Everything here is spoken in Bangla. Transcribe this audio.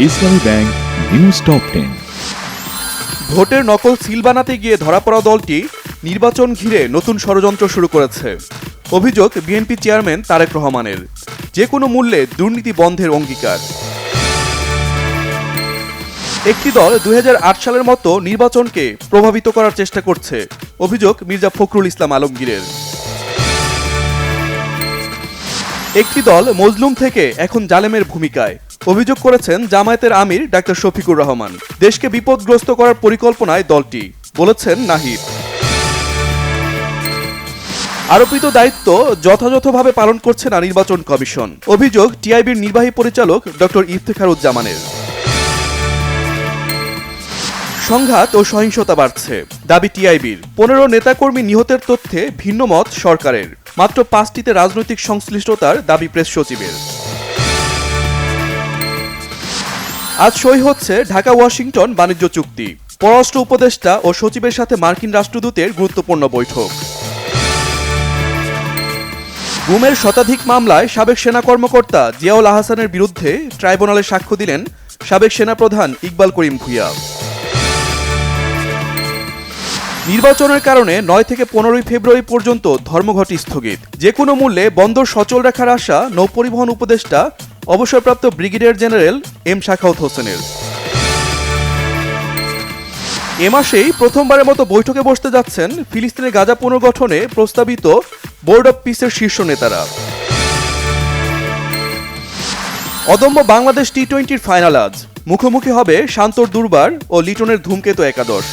ইসলামী ব্যাংক নিউজ টপ 10। ভোটের নকল সিল বানাতে গিয়ে ধরা পড়া দলটি নির্বাচন ঘিরে নতুন ষড়যন্ত্র শুরু করেছে। অভিযোগ বিএনপি চেয়ারম্যান তারেক রহমানের যে কোনো মূল্যে দুর্নীতি বন্ধের অঙ্গীকার। একটি দল 2008 সালের মতো নির্বাচনকে প্রভাবিত করার চেষ্টা করছে, অভিযোগ মির্জা ফখরুল ইসলাম আলমগীরের। একটি দল মজলুম থেকে এখন জালেমের ভূমিকায়, অভিযোগ করেছেন জামায়াতের আমির ডাক্তার শফিকুর রহমান। দেশকে বিপদগ্রস্ত করার পরিকল্পনায় দলটি, বলেছেন নাহিদ। আরোপিত দায়িত্ব যথাযথভাবে পালন করছে না নির্বাচন কমিশন, অভিযোগ টিআইবির নির্বাহী পরিচালক ডক্টর ইফতেখারুজ্জামানের। সংঘাত ও সহিংসতা বাড়ছে, দাবি টিআইবির। 15 নেতাকর্মী নিহতের তথ্যে ভিন্ন মত সরকারের, মাত্র 5টিতে রাজনৈতিক সংশ্লিষ্টতার দাবি প্রেস সচিবের। আজ সই হচ্ছে ঢাকা ওয়াশিংটন বাণিজ্য চুক্তি, পররাষ্ট্র উপদেষ্টা ও সচিবের সাথে মার্কিন রাষ্ট্রদূতের গুরুত্বপূর্ণ বৈঠক। গুমের শতাধিক মামলায় সাবেক সেনা কর্মকর্তা জিয়াউল আহসানের বিরুদ্ধে ট্রাইব্যুনালে সাক্ষ্য দিলেন সাবেক সেনাপ্রধান ইকবাল করিম ভূঁইয়া। নির্বাচনের কারণে 9 থেকে 15 ফেব্রুয়ারি পর্যন্ত ধর্মঘট স্থগিত। যে কোনো মূল্যে বন্দর সচল রাখার আশা নৌপরিবহন উপদেষ্টা অবসরপ্রাপ্ত ব্রিগেডিয়ার জেনারেল এম শাখাওয়াত হোসেনের। এ মাসেই প্রথমবারের মতো বৈঠকে বসতে যাচ্ছেন ফিলিস্তিনের গাজা পুনর্গঠনে প্রস্তাবিত বোর্ড অব পিসের শীর্ষ নেতারা। অদম্য বাংলাদেশ টি-20 ফাইনাল আজ, মুখোমুখি হবে শান্তর দুর্বার ও লিটনের ধূমকেতু একাদশ।